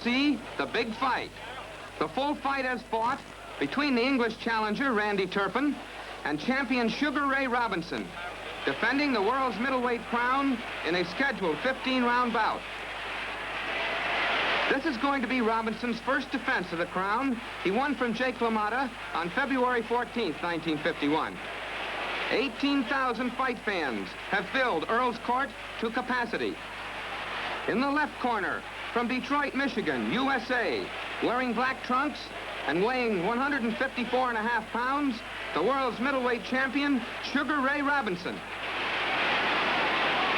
see the big fight. The full fight has fought between the English challenger, Randy Turpin, and champion Sugar Ray Robinson, defending the world's middleweight crown in a scheduled 15-round bout. This is going to be Robinson's first defense of the crown. He won from Jake LaMotta on February 14th, 1951. 18,000 fight fans have filled Earl's Court to capacity. In the left corner, from Detroit, Michigan, USA, wearing black trunks and weighing 154.5 pounds, the world's middleweight champion, Sugar Ray Robinson.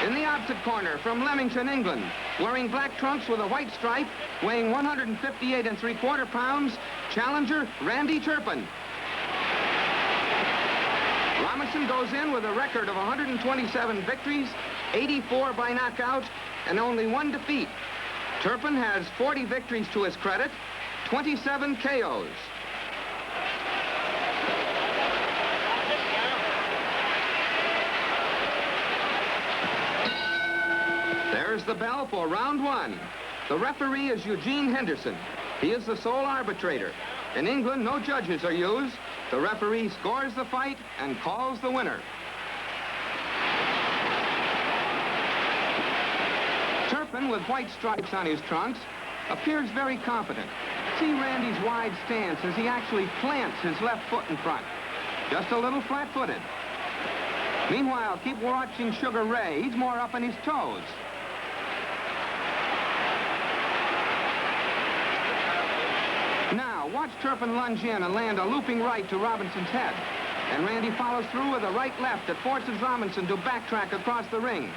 In the opposite corner, from Leamington, England, wearing black trunks with a white stripe, weighing 158.75 pounds, challenger Randy Turpin. Robinson goes in with a record of 127 victories, 84 by knockout, and only 1 defeat. Turpin has 40 victories to his credit, 27 KOs. There's the bell for round 1. The referee is Eugene Henderson. He is the sole arbitrator. In England, no judges are used. The referee scores the fight and calls the winner. Turpin, with white stripes on his trunks, appears very confident. See Randy's wide stance as he actually plants his left foot in front. Just a little flat-footed. Meanwhile, keep watching Sugar Ray. He's more up on his toes. Now, watch Turpin lunge in and land a looping right to Robinson's head. And Randy follows through with a right-left that forces Robinson to backtrack across the ring.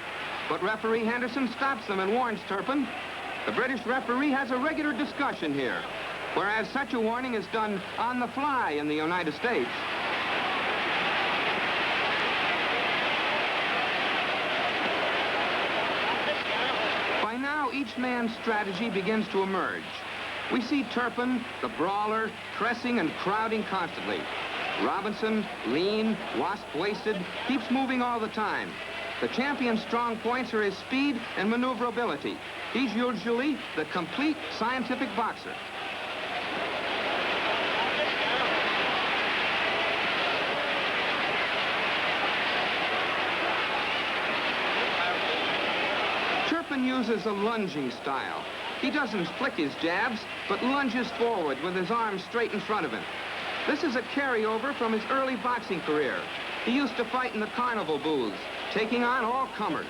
But referee Henderson stops them and warns Turpin. The British referee has a regular discussion here, whereas such a warning is done on the fly in the United States. By now, each man's strategy begins to emerge. We see Turpin, the brawler, pressing and crowding constantly. Robinson, lean, wasp-waisted, keeps moving all the time. The champion's strong points are his speed and maneuverability. He's usually the complete scientific boxer. Turpin uses a lunging style. He doesn't flick his jabs, but lunges forward with his arms straight in front of him. This is a carryover from his early boxing career. He used to fight in the carnival booths, taking on all comers.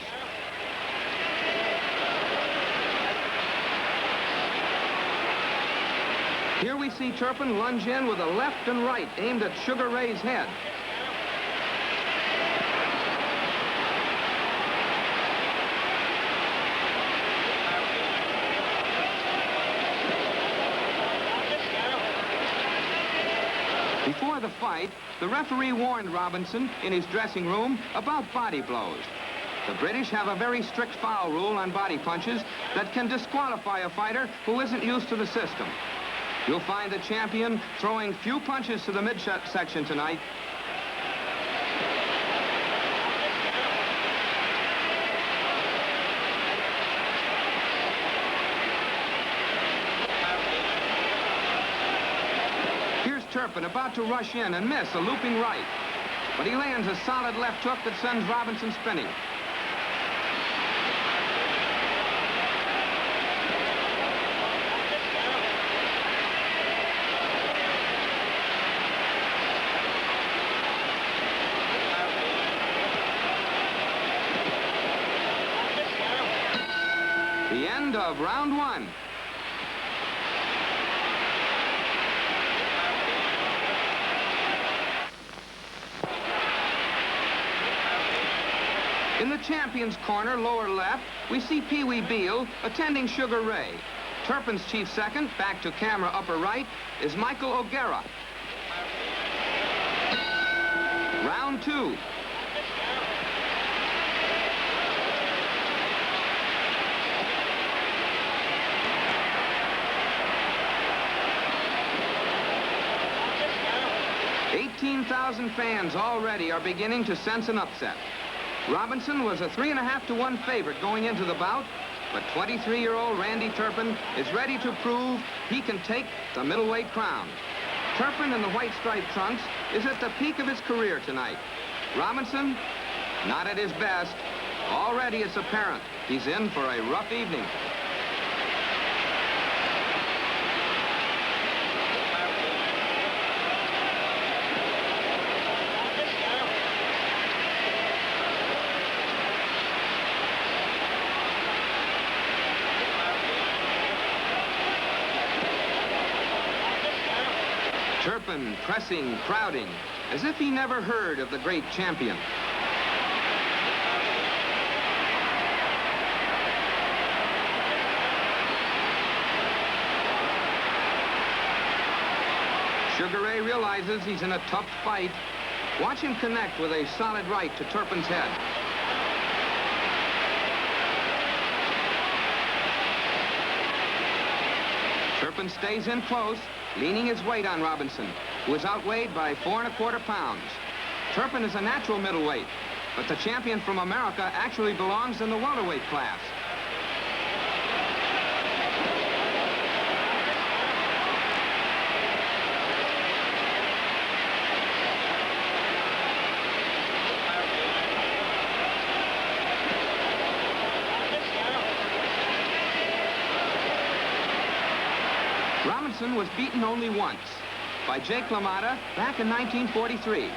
Here we see Turpin lunge in with a left and right aimed at Sugar Ray's head. Before the fight, the referee warned Robinson in his dressing room about body blows. The British have a very strict foul rule on body punches that can disqualify a fighter who isn't used to the system. You'll find the champion throwing few punches to the midsection tonight. Turpin about to rush in and miss a looping right. But he lands a solid left hook that sends Robinson spinning. The end of round 1. In the champion's corner, lower left, we see Pee Wee Beale attending Sugar Ray. Turpin's chief second, back to camera upper right, is Michael O'Gara. Round 2. $18,000 fans already are beginning to sense an upset. Robinson was a 3.5 to 1 favorite going into the bout, But 23-year-old Randy Turpin is ready to prove he can take the middleweight crown. Turpin in the white striped trunks is at the peak of his career tonight. Robinson, not at his best. Already it's apparent he's in for a rough evening. Turpin pressing, crowding, as if he never heard of the great champion. Sugar Ray realizes he's in a tough fight. Watch him connect with a solid right to Turpin's head. Turpin stays in close, leaning his weight on Robinson, who is outweighed by 4 1/4 pounds. Turpin is a natural middleweight, but the champion from America actually belongs in the welterweight class. Robinson was beaten only once, by Jake LaMotta back in 1943.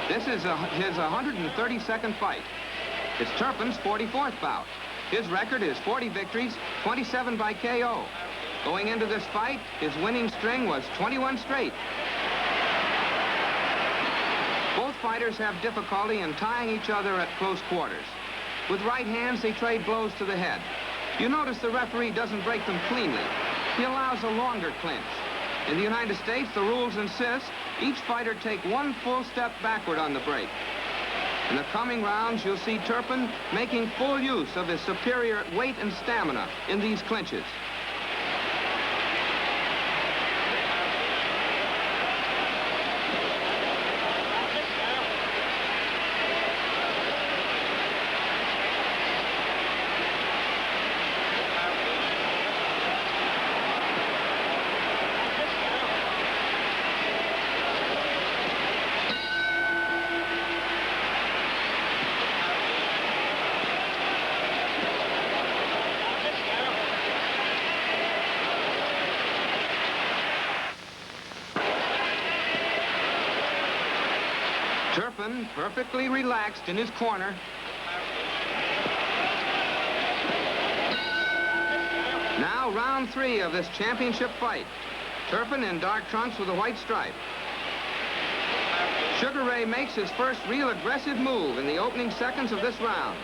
This is his 132nd fight. It's Turpin's 44th bout. His record is 40 victories, 27 by KO. Going into this fight, his winning string was 21 straight. Both fighters have difficulty in tying each other at close quarters. With right hands, they trade blows to the head. You notice the referee doesn't break them cleanly. He allows a longer clinch. In the United States, the rules insist each fighter take one full step backward on the break. In the coming rounds, you'll see Turpin making full use of his superior weight and stamina in these clinches. Turpin perfectly relaxed in his corner. Now round 3 of this championship fight. Turpin in dark trunks with a white stripe. Sugar Ray makes his first real aggressive move in the opening seconds of this round.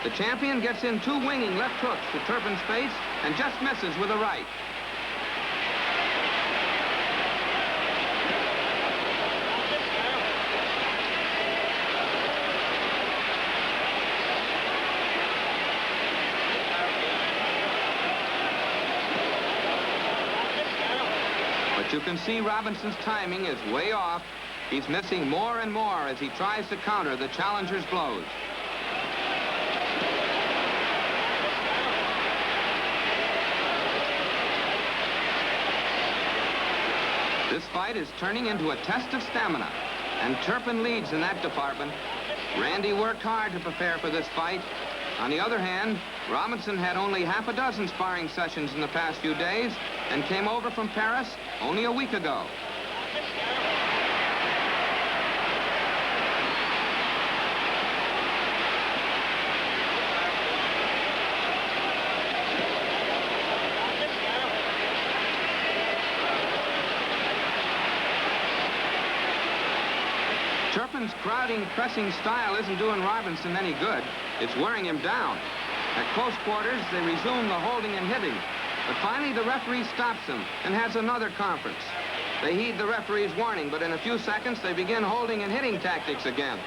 The champion gets in 2 winging left hooks to Turpin's face and just misses with a right. You can see Robinson's timing is way off. He's missing more and more as he tries to counter the challenger's blows. This fight is turning into a test of stamina, and Turpin leads in that department. Randy worked hard to prepare for this fight. On the other hand, Robinson had only half a dozen sparring sessions in the past few days and came over from Paris only a week ago. Turpin's crowding, pressing style isn't doing Robinson any good. It's wearing him down. At close quarters, they resume the holding and hitting. But finally, the referee stops them and has another conference. They heed the referee's warning, but in a few seconds, they begin holding and hitting tactics again.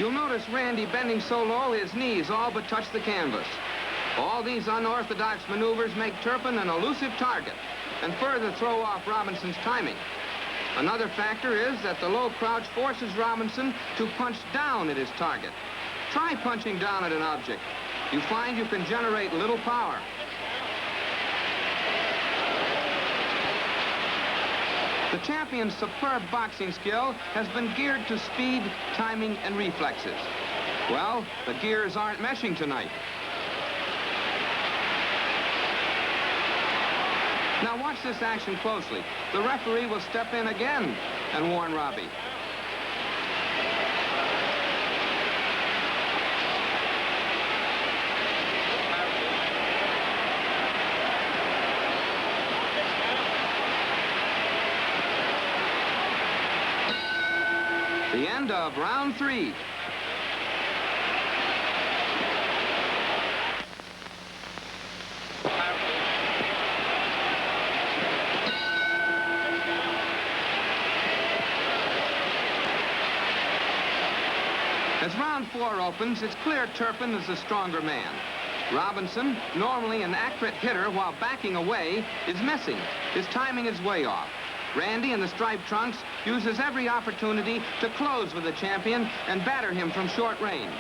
You'll notice Randy bending so low his knees all but touch the canvas. All these unorthodox maneuvers make Turpin an elusive target and further throw off Robinson's timing. Another factor is that the low crouch forces Robinson to punch down at his target. Try punching down at an object. You find you can generate little power. The champion's superb boxing skill has been geared to speed, timing, and reflexes. Well, the gears aren't meshing tonight. Now watch this action closely. The referee will step in again and warn Robbie. The end of round 3. As round 4 opens, it's clear Turpin is the stronger man. Robinson, normally an accurate hitter while backing away, is missing. His timing is way off. Randy in the striped trunks uses every opportunity to close with the champion and batter him from short range.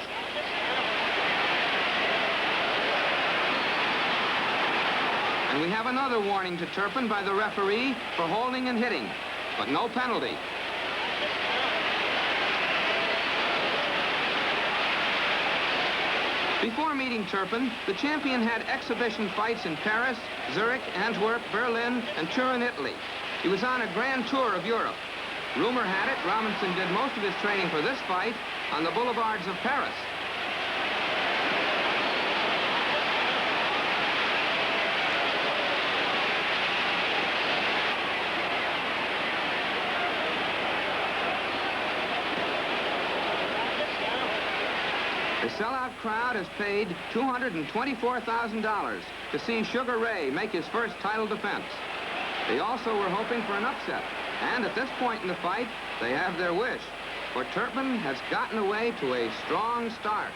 And we have another warning to Turpin by the referee for holding and hitting, but no penalty. Before meeting Turpin, the champion had exhibition fights in Paris, Zurich, Antwerp, Berlin, and Turin, Italy. He was on a grand tour of Europe. Rumor had it Robinson did most of his training for this fight on the boulevards of Paris. The sellout crowd has paid $224,000 to see Sugar Ray make his first title defense. They also were hoping for an upset, and at this point in the fight, they have their wish, for Turpin has gotten away to a strong start.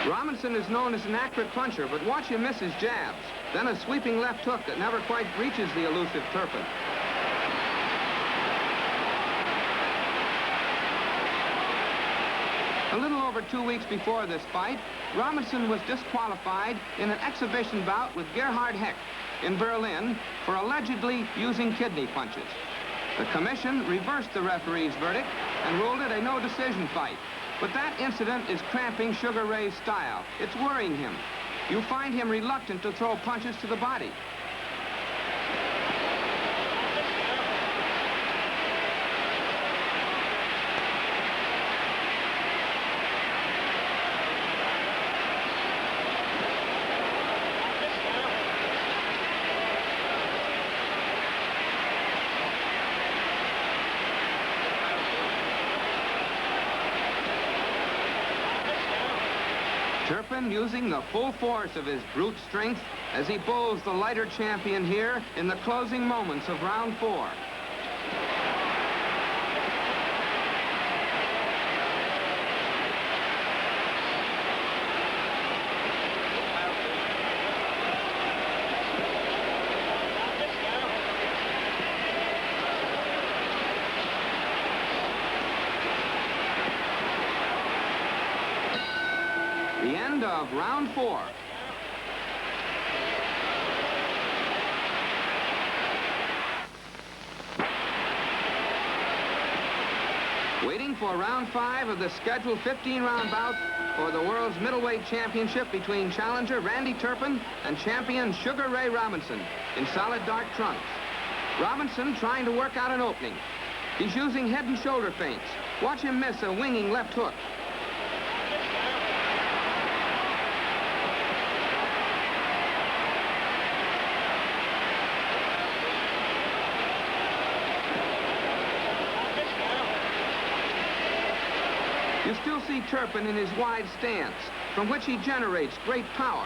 Robinson is known as an accurate puncher, but watch him miss his jabs. Then a sweeping left hook that never quite reaches the elusive Turpin. A little over 2 weeks before this fight, Robinson was disqualified in an exhibition bout with Gerhard Heck in Berlin for allegedly using kidney punches. The commission reversed the referee's verdict and ruled it a no-decision fight. But that incident is cramping Sugar Ray's style. It's worrying him. You find him reluctant to throw punches to the body. Turpin using the full force of his brute strength as he bowls the lighter champion here in the closing moments of round 4. The end of round 4. Waiting for round 5 of the scheduled 15-round bout for the world's middleweight championship between challenger Randy Turpin and champion Sugar Ray Robinson in solid dark trunks. Robinson trying to work out an opening. He's using head and shoulder feints. Watch him miss a winging left hook. You still see Turpin in his wide stance, from which he generates great power.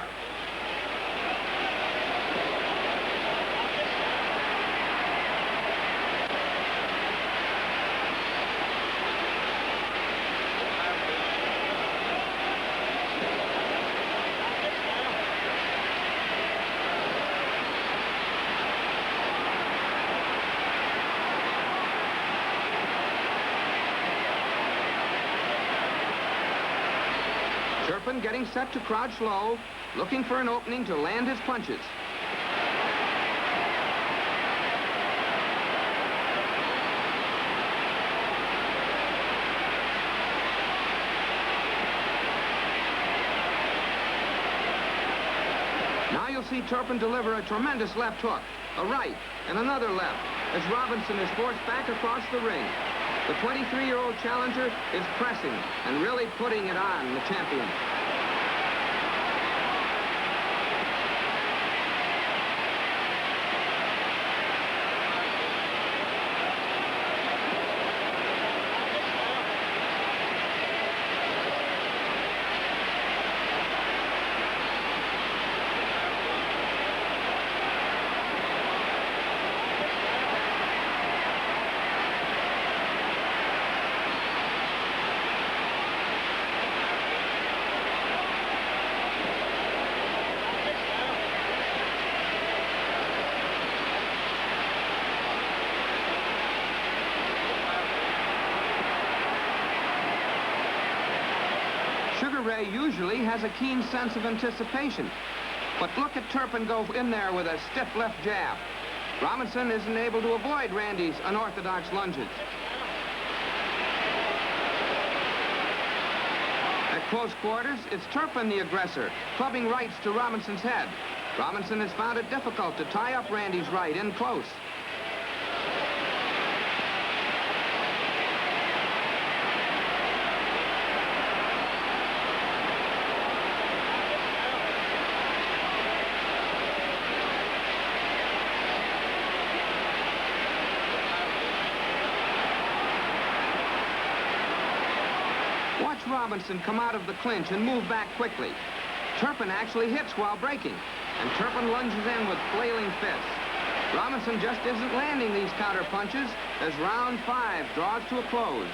Turpin getting set to crouch low, looking for an opening to land his punches. Now you'll see Turpin deliver a tremendous left hook, a right, and another left, as Robinson is forced back across the ring. The 23-year-old challenger is pressing and really putting it on the champion. Sugar Ray usually has a keen sense of anticipation. But look at Turpin go in there with a stiff left jab. Robinson isn't able to avoid Randy's unorthodox lunges. At close quarters, it's Turpin the aggressor, clubbing rights to Robinson's head. Robinson has found it difficult to tie up Randy's right in close. Watch Robinson come out of the clinch and move back quickly. Turpin actually hits while breaking, and Turpin lunges in with flailing fists. Robinson just isn't landing these counter punches as round 5 draws to a close.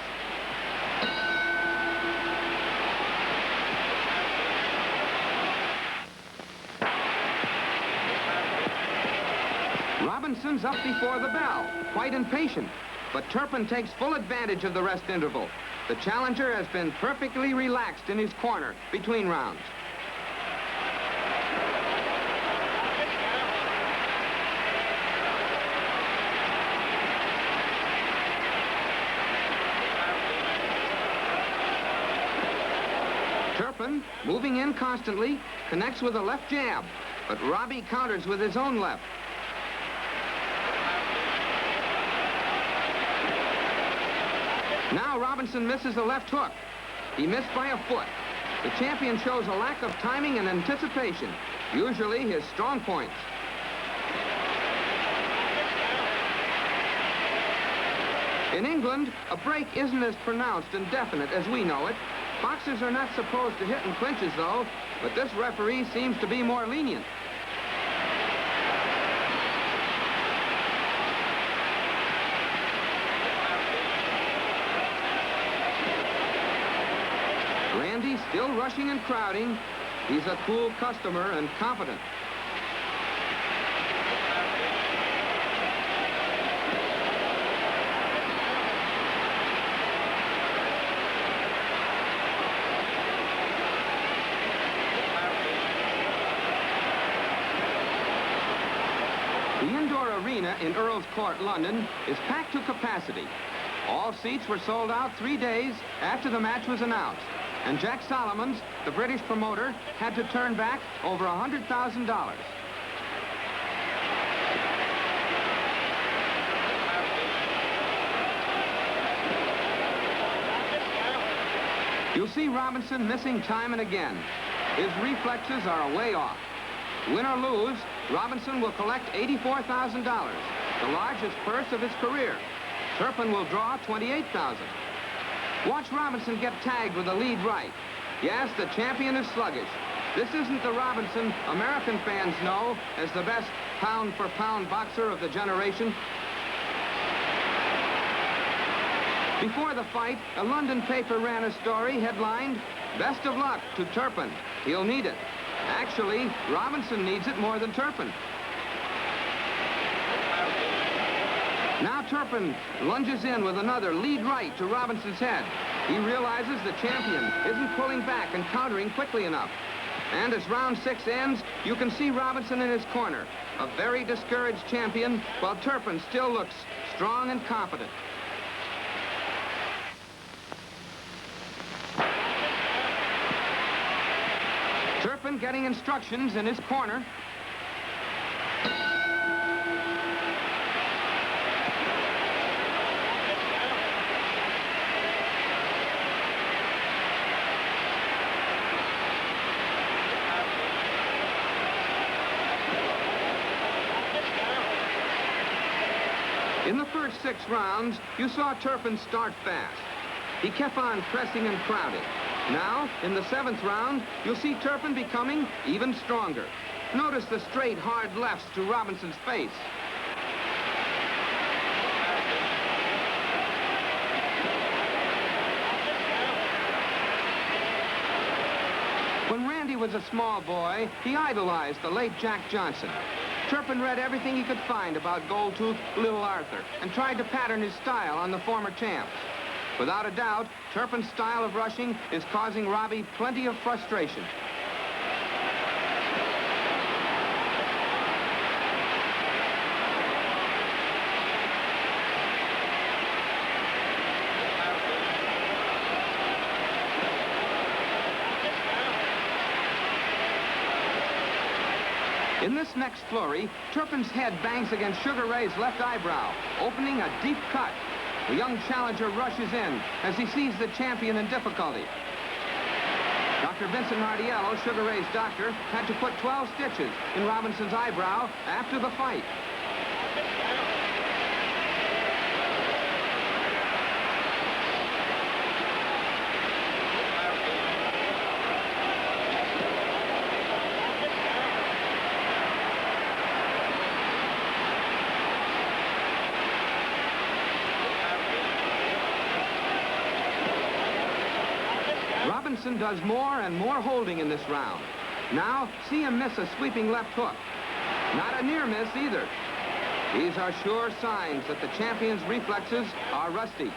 Robinson's up before the bell, quite impatient, but Turpin takes full advantage of the rest interval. The challenger has been perfectly relaxed in his corner between rounds. Turpin, moving in constantly, connects with a left jab, but Robbie counters with his own left. Now Robinson misses a left hook. He missed by a foot. The champion shows a lack of timing and anticipation, usually his strong points. In England, a break isn't as pronounced and definite as we know it. Boxers are not supposed to hit in clinches, though, but this referee seems to be more lenient. Randy still rushing and crowding. He's a cool customer and confident. The indoor arena in Earl's Court, London, is packed to capacity. All seats were sold out 3 days after the match was announced. And Jack Solomons, the British promoter, had to turn back over $100,000. You'll see Robinson missing time and again. His reflexes are way off. Win or lose, Robinson will collect $84,000, the largest purse of his career. Turpin will draw $28,000. Watch Robinson get tagged with a lead right. Yes, the champion is sluggish. This isn't the Robinson American fans know as the best pound-for-pound boxer of the generation. Before the fight, a London paper ran a story headlined, "Best of luck to Turpin. He'll need it." Actually, Robinson needs it more than Turpin. Now Turpin lunges in with another lead right to Robinson's head. He realizes the champion isn't pulling back and countering quickly enough. And as round 6 ends, you can see Robinson in his corner, a very discouraged champion, while Turpin still looks strong and confident. Turpin getting instructions in his corner. In the first 6 rounds, you saw Turpin start fast. He kept on pressing and crowding. Now, in the 7th round, you'll see Turpin becoming even stronger. Notice the straight, hard lefts to Robinson's face. When Randy was a small boy, he idolized the late Jack Johnson. Turpin read everything he could find about Gold-Tooth Little Arthur and tried to pattern his style on the former champs. Without a doubt, Turpin's style of rushing is causing Robbie plenty of frustration. In this next flurry, Turpin's head bangs against Sugar Ray's left eyebrow, opening a deep cut. The young challenger rushes in as he sees the champion in difficulty. Dr. Vincent Nardiello, Sugar Ray's doctor, had to put 12 stitches in Robinson's eyebrow after the fight. Robinson does more and more holding in this round. Now, see him miss a sweeping left hook. Not a near miss either. These are sure signs that the champion's reflexes are rusty.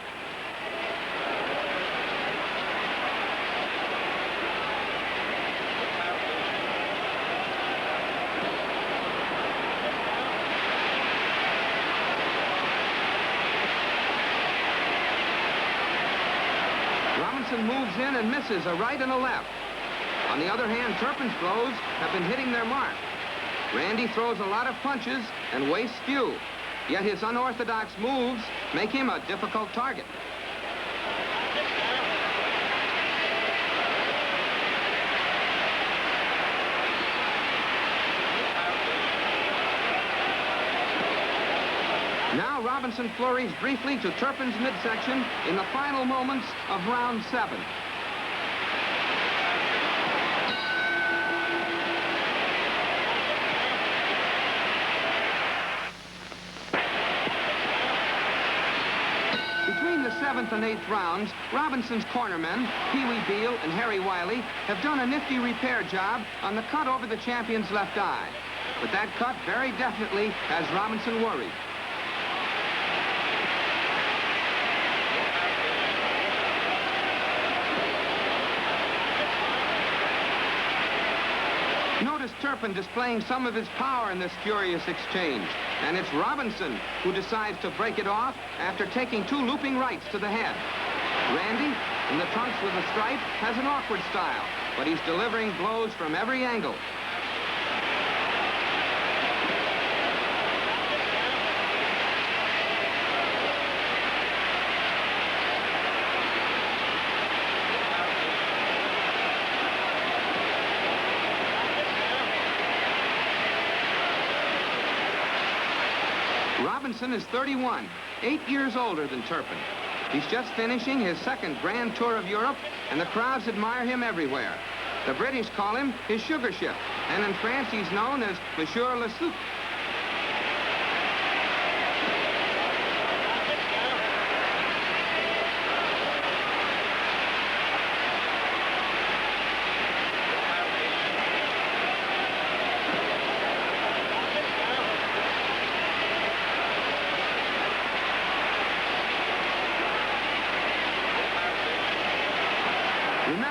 Robinson moves in and misses a right and a left. On the other hand, Turpin's blows have been hitting their mark. Randy throws a lot of punches and wastes few, yet his unorthodox moves make him a difficult target. Now Robinson flurries briefly to Turpin's midsection in the final moments of round 7. Between the 7th and 8th rounds, Robinson's cornermen, Pee Wee Beale and Harry Wiley, have done a nifty repair job on the cut over the champion's left eye. But that cut very definitely has Robinson worried. Notice Turpin displaying some of his power in this furious exchange. And it's Robinson who decides to break it off after taking 2 looping rights to the head. Randy, in the trunks with a stripe, has an awkward style, but he's delivering blows from every angle. Robinson is 31, 8 years older than Turpin. He's just finishing his 2nd grand tour of Europe, and the crowds admire him everywhere. The British call him his sugar ship, and in France he's known as Monsieur Le Soup.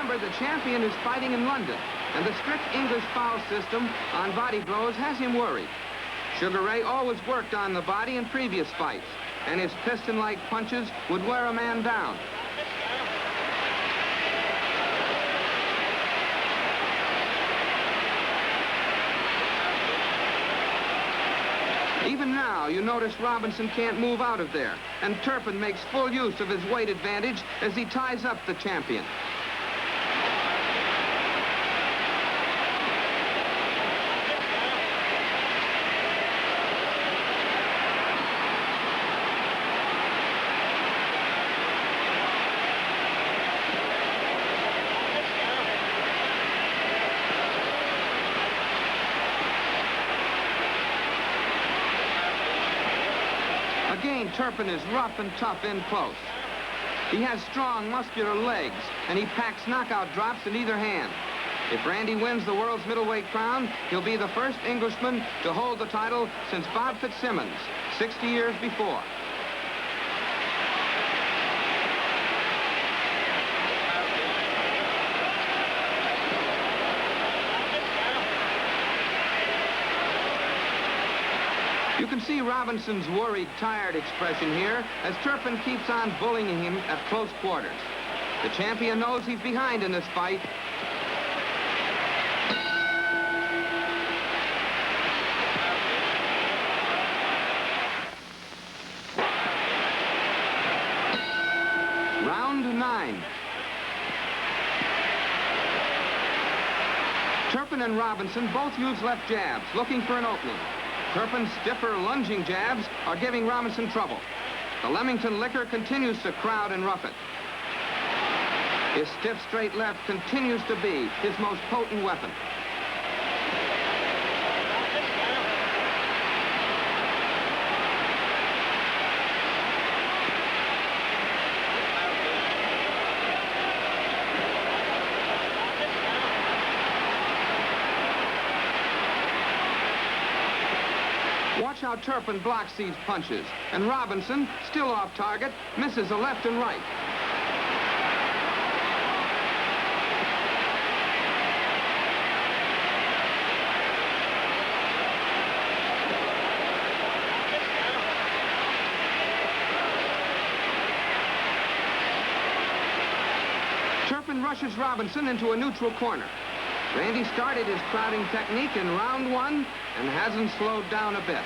Remember, the champion is fighting in London, and the strict English foul system on body blows has him worried. Sugar Ray always worked on the body in previous fights, and his piston-like punches would wear a man down. Even now, you notice Robinson can't move out of there, and Turpin makes full use of his weight advantage as he ties up the champion. Again, Turpin is rough and tough in close. He has strong, muscular legs, and he packs knockout drops in either hand. If Randy wins the world's middleweight crown, he'll be the first Englishman to hold the title since Bob Fitzsimmons, 60 years before. You can see Robinson's worried, tired expression here as Turpin keeps on bullying him at close quarters. The champion knows he's behind in this fight. Round 9. Turpin and Robinson both use left jabs, looking for an opening. Turpin's stiffer, lunging jabs are giving Robinson trouble. The Leamington liquor continues to crowd and rough it. His stiff, straight left continues to be his most potent weapon. Watch how Turpin blocks these punches, and Robinson, still off target, misses a left and right. Turpin rushes Robinson into a neutral corner. Randy started his crowding technique in round 1 and hasn't slowed down a bit.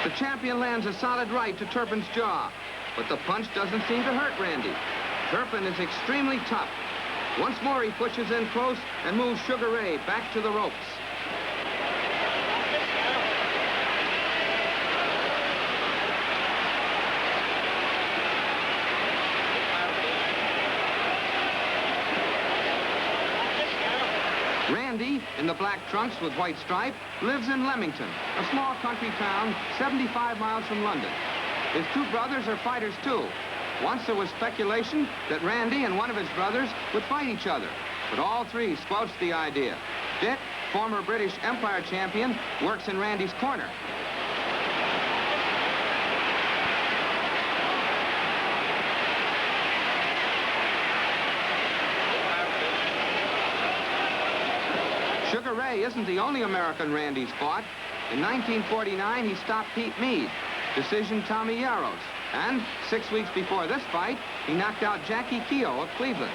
The champion lands a solid right to Turpin's jaw, but the punch doesn't seem to hurt Randy. Turpin is extremely tough. Once more he pushes in close and moves Sugar Ray back to the ropes. Randy, in the black trunks with white stripe, lives in Leamington, a small country town 75 miles from London. His two brothers are fighters, too. Once there was speculation that Randy and one of his brothers would fight each other, but all three squelched the idea. Dick, former British Empire champion, works in Randy's corner. Sugar Ray isn't the only American Randy's fought. In 1949, he stopped Pete Meade, decision Tommy Yaros. And 6 weeks before this fight, he knocked out Jackie Keogh of Cleveland.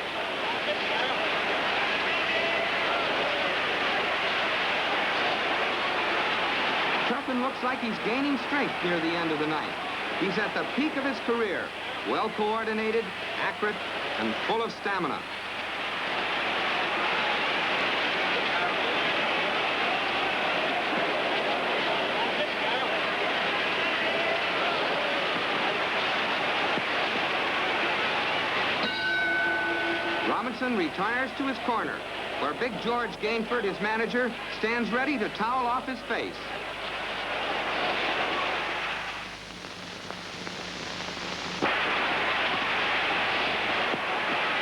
Turpin looks like he's gaining strength near the end of the night. He's at the peak of his career, well-coordinated, accurate, and full of stamina. Robinson retires to his corner, where Big George Gainford, his manager, stands ready to towel off his face.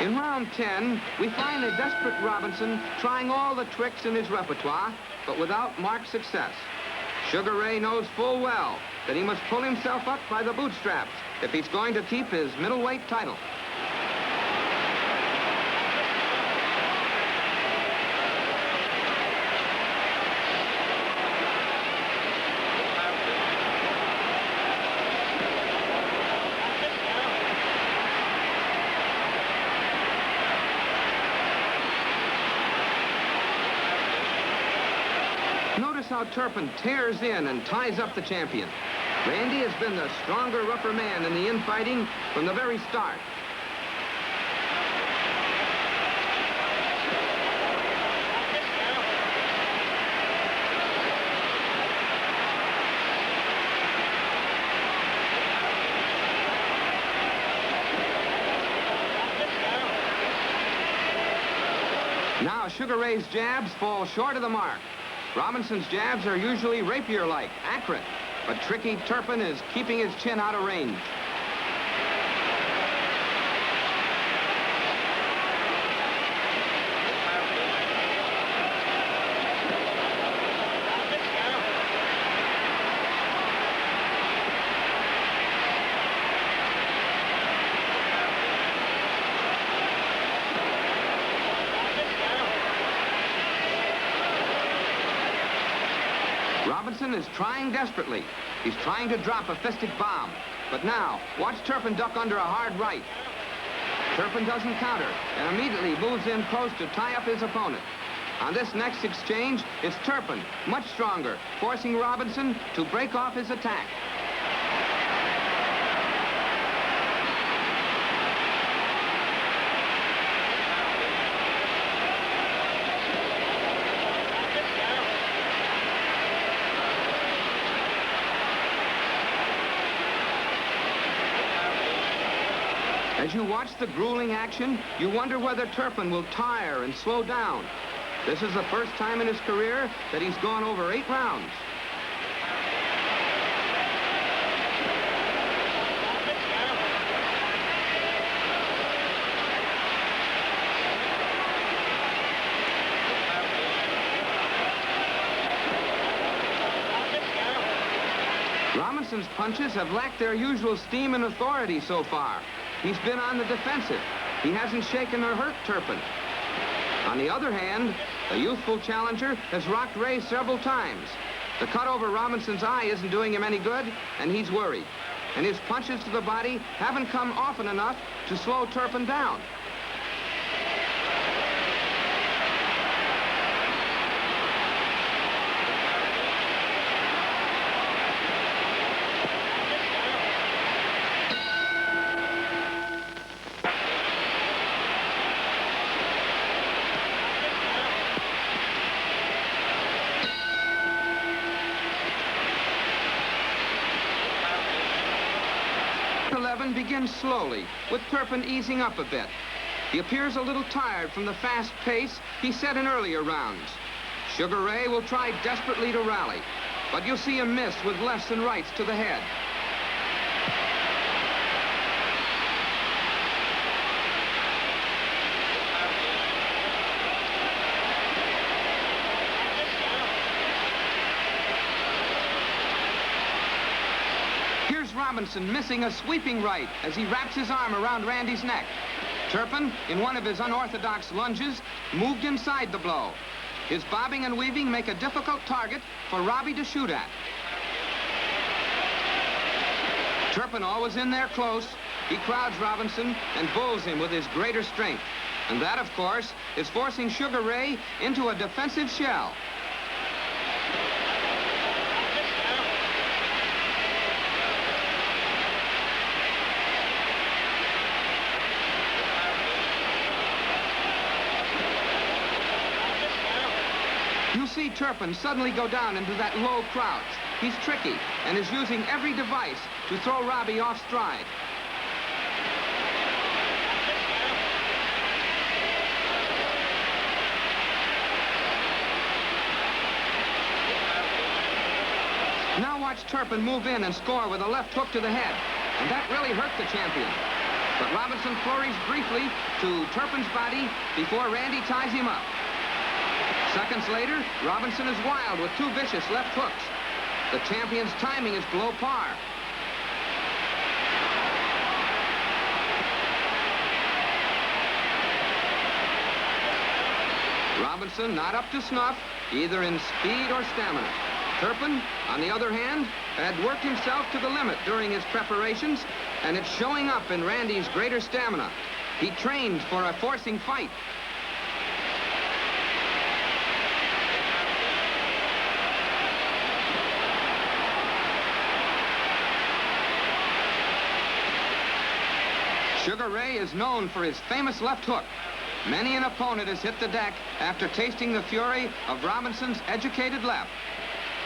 In round 10, we find a desperate Robinson trying all the tricks in his repertoire, but without marked success. Sugar Ray knows full well that he must pull himself up by the bootstraps if he's going to keep his middleweight title. Notice how Turpin tears in and ties up the champion. Randy has been the stronger, rougher man in the infighting from the very start. Now Sugar Ray's jabs fall short of the mark. Robinson's jabs are usually rapier-like, accurate, but tricky Turpin is keeping his chin out of range. Robinson is trying desperately. He's trying to drop a fistic bomb. But now, watch Turpin duck under a hard right. Turpin doesn't counter and immediately moves in close to tie up his opponent. On this next exchange, it's Turpin, much stronger, forcing Robinson to break off his attack. As you watch the grueling action, you wonder whether Turpin will tire and slow down. This is the first time in his career that he's gone over 8 rounds. Robinson's punches have lacked their usual steam and authority so far. He's been on the defensive. He hasn't shaken or hurt Turpin. On the other hand, the youthful challenger has rocked Ray several times. The cut over Robinson's eye isn't doing him any good, and he's worried. And his punches to the body haven't come often enough to slow Turpin down. Begins slowly, with Turpin easing up a bit. He appears a little tired from the fast pace he set in earlier rounds. Sugar Ray will try desperately to rally, but you'll see him miss with lefts and rights to the head. Robinson missing a sweeping right as he wraps his arm around Randy's neck. Turpin, in one of his unorthodox lunges, moved inside the blow. His bobbing and weaving make a difficult target for Robbie to shoot at. Turpin always in there close. He crowds Robinson and bulls him with his greater strength. And that, of course, is forcing Sugar Ray into a defensive shell. You see Turpin suddenly go down into that low crouch. He's tricky and is using every device to throw Robbie off stride. Now watch Turpin move in and score with a left hook to the head. And that really hurt the champion. But Robinson flurries briefly to Turpin's body before Randy ties him up. Seconds later, Robinson is wild with 2 vicious left hooks. The champion's timing is below par. Robinson not up to snuff, either in speed or stamina. Turpin, on the other hand, had worked himself to the limit during his preparations, and it's showing up in Randy's greater stamina. He trained for a forcing fight. Sugar Ray is known for his famous left hook. Many an opponent has hit the deck after tasting the fury of Robinson's educated left.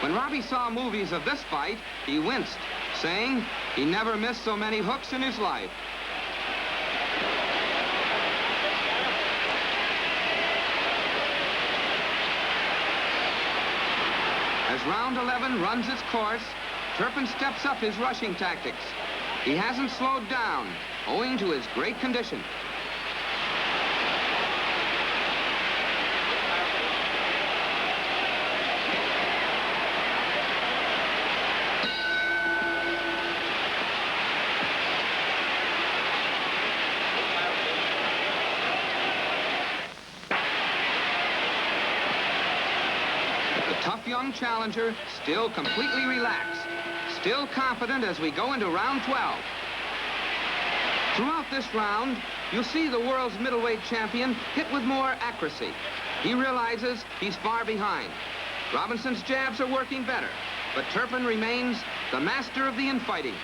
When Robbie saw movies of this fight, he winced, saying he never missed so many hooks in his life. As round 11 runs its course, Turpin steps up his rushing tactics. He hasn't slowed down, owing to his great condition. The tough young challenger still completely relaxed, still confident as we go into round 12. Throughout this round, you'll see the world's middleweight champion hit with more accuracy. He realizes he's far behind. Robinson's jabs are working better, but Turpin remains the master of the infighting.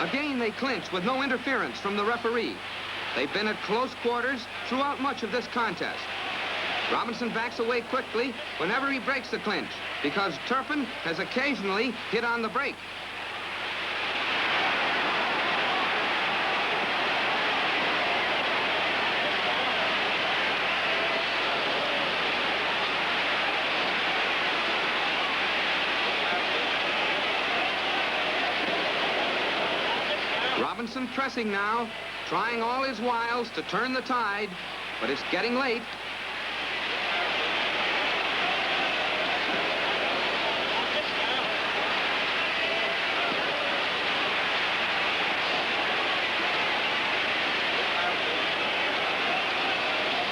Again, they clinch with no interference from the referee. They've been at close quarters throughout much of this contest. Robinson backs away quickly whenever he breaks the clinch, because Turpin has occasionally hit on the break. Robinson pressing now, trying all his wiles to turn the tide, but it's getting late.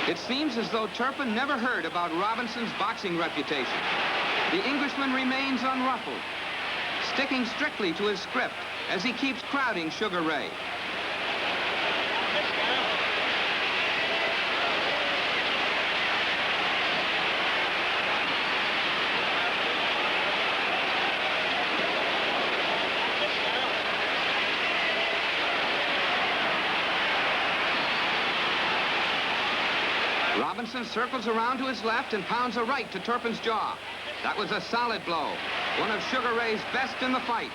It seems as though Turpin never heard about Robinson's boxing reputation. The Englishman remains unruffled, sticking strictly to his script as he keeps crowding Sugar Ray. Robinson circles around to his left and pounds a right to Turpin's jaw. That was a solid blow, one of Sugar Ray's best in the fight.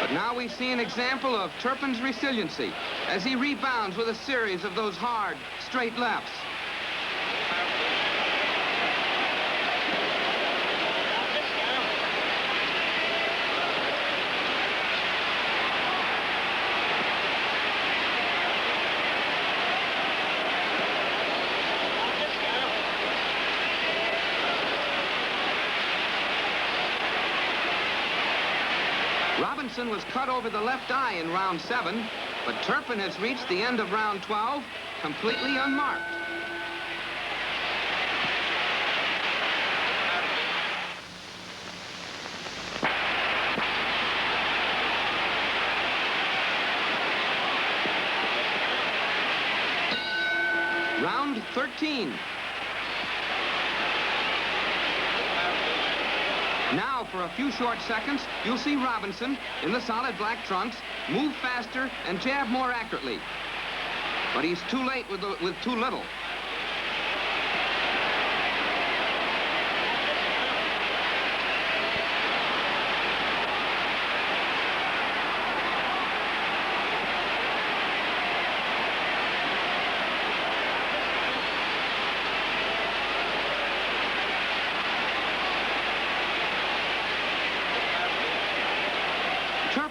But now we see an example of Turpin's resiliency as he rebounds with a series of those hard, straight lefts. Robinson was cut over the left eye in round 7, but Turpin has reached the end of round 12 completely unmarked. Round 13. Now, for a few short seconds, you'll see Robinson, in the solid black trunks, move faster and jab more accurately. But he's too late with too little.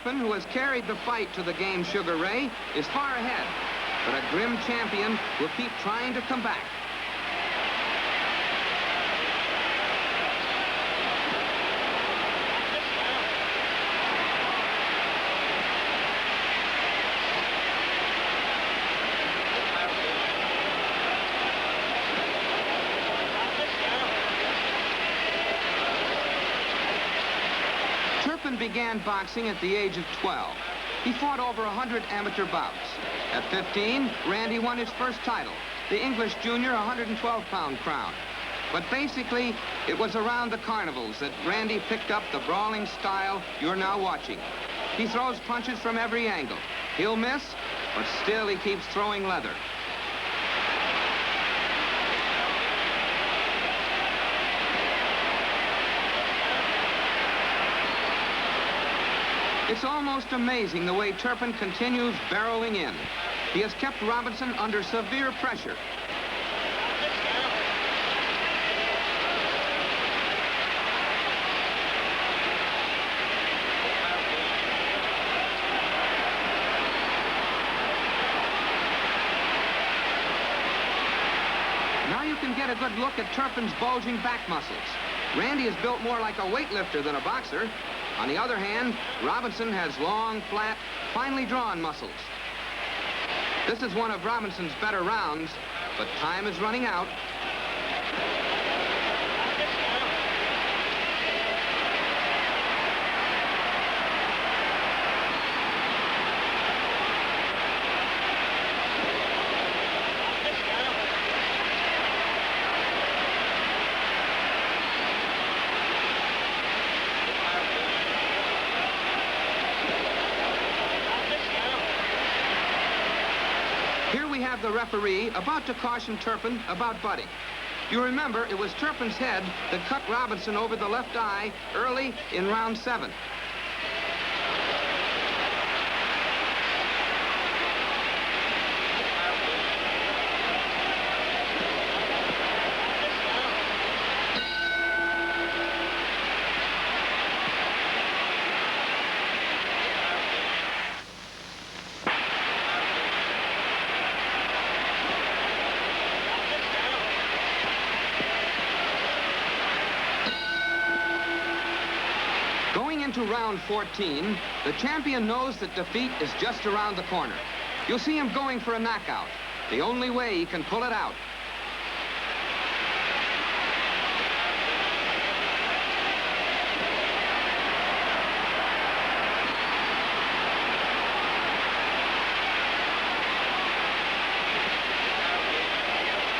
Turpin, who has carried the fight to the game Sugar Ray, is far ahead. But a grim champion will keep trying to come back. Turpin began boxing at the age of 12. He fought over 100 amateur bouts. At 15, Randy won his first title, the English Junior 112-pound crown. But basically, it was around the carnivals that Randy picked up the brawling style you're now watching. He throws punches from every angle. He'll miss, but still he keeps throwing leather. It's almost amazing the way Turpin continues barreling in. He has kept Robinson under severe pressure. Now you can get a good look at Turpin's bulging back muscles. Randy is built more like a weightlifter than a boxer. On the other hand, Robinson has long, flat, finely drawn muscles. This is one of Robinson's better rounds, but time is running out. Here we have the referee about to caution Turpin about butting. You remember, it was Turpin's head that cut Robinson over the left eye early in round 7. Into round 14, the champion knows that defeat is just around the corner. You'll see him going for a knockout, the only way he can pull it out.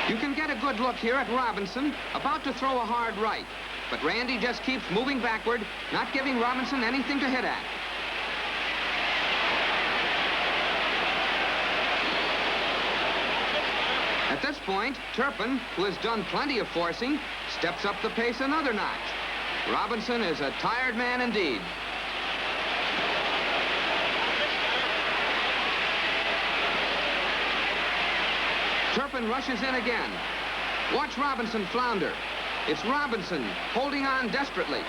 You can get a good look here at Robinson, about to throw a hard right. But Randy just keeps moving backward, not giving Robinson anything to hit at. At this point, Turpin, who has done plenty of forcing, steps up the pace another notch. Robinson is a tired man indeed. Turpin rushes in again. Watch Robinson flounder. It's Robinson holding on desperately.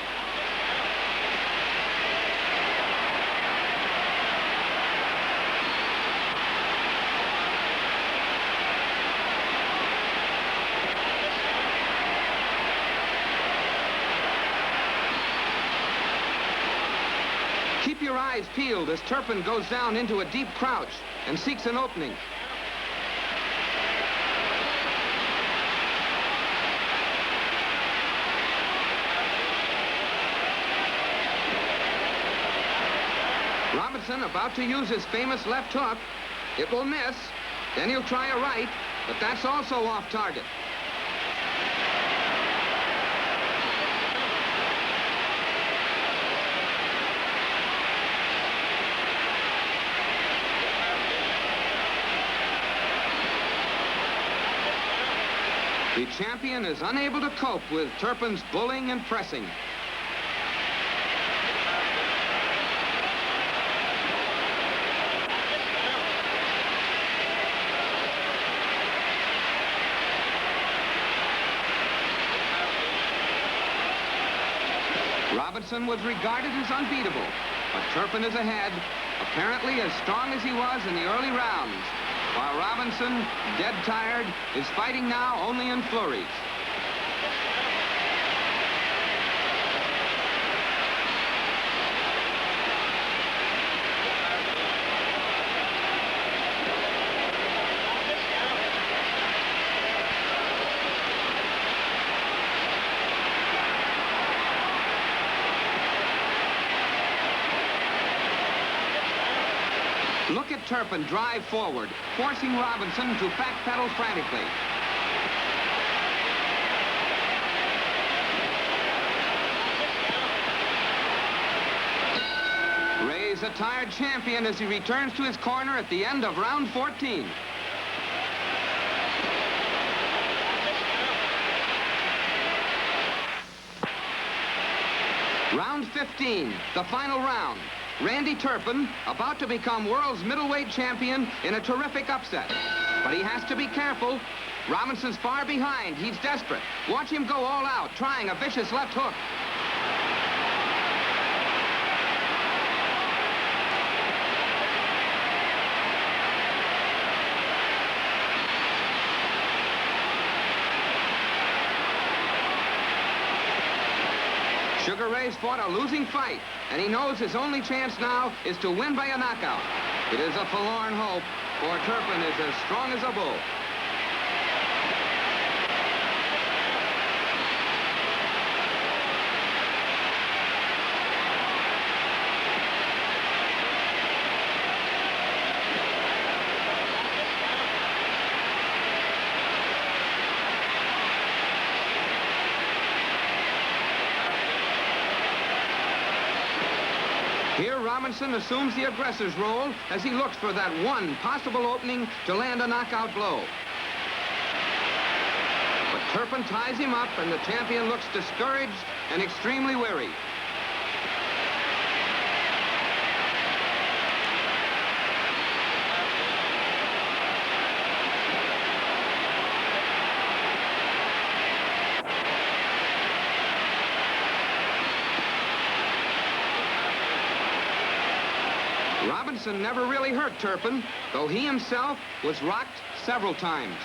Keep your eyes peeled as Turpin goes down into a deep crouch and seeks an opening. Robinson about to use his famous left hook. It will miss. Then he'll try a right, but that's also off target. The champion is unable to cope with Turpin's bullying and pressing. Robinson was regarded as unbeatable, But Turpin is ahead, apparently as strong as he was in the early rounds, while Robinson, dead tired, is fighting now only in flurries. Look at Turpin drive forward, forcing Robinson to backpedal frantically. Ray's a tired champion as he returns to his corner at the end of round 14. Round 15, the final round. Randy Turpin about to become world's middleweight champion in a terrific upset. But he has to be careful. Robinson's far behind. He's desperate. Watch him go all out, trying a vicious left hook. Sugar Ray's fought a losing fight, and he knows his only chance now is to win by a knockout. It is a forlorn hope, for Turpin is as strong as a bull. Here, Robinson assumes the aggressor's role as he looks for that one possible opening to land a knockout blow. But Turpin ties him up, and the champion looks discouraged and extremely weary. Robinson never really hurt Turpin, though he himself was rocked several times.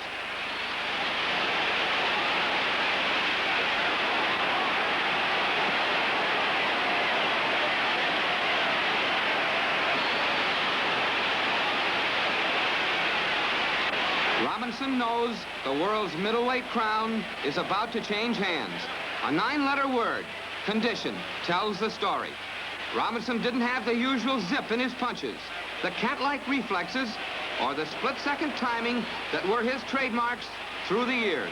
Robinson knows the world's middleweight crown is about to change hands. A 9-letter word, condition, tells the story. Robinson didn't have the usual zip in his punches, the cat-like reflexes, or the split-second timing that were his trademarks through the years.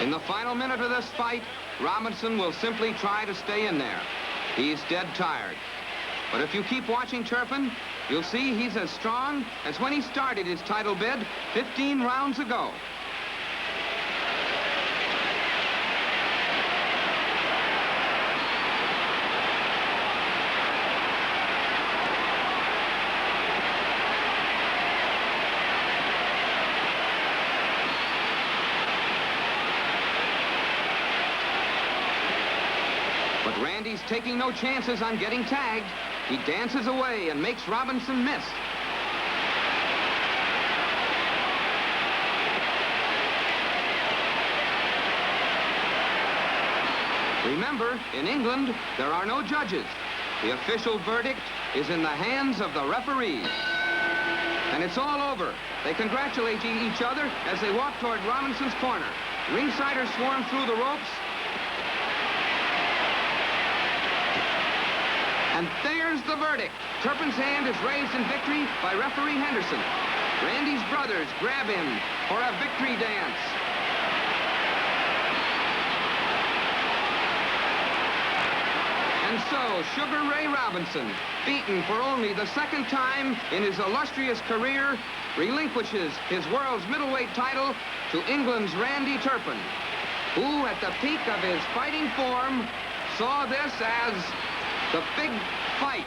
In the final minute of this fight, Robinson will simply try to stay in there. He's dead tired. But if you keep watching Turpin, you'll see he's as strong as when he started his title bid 15 rounds ago. But Randy's taking no chances on getting tagged. He dances away and makes Robinson miss. Remember, in England, there are no judges. The official verdict is in the hands of the referees. And it's all over. They congratulate each other as they walk toward Robinson's corner. Ringsiders swarm through the ropes. And there's the verdict. Turpin's hand is raised in victory by referee Henderson. Randy's brothers grab him for a victory dance. And so, Sugar Ray Robinson, beaten for only the second time in his illustrious career, relinquishes his world's middleweight title to England's Randy Turpin, who, at the peak of his fighting form, saw this as the big fight.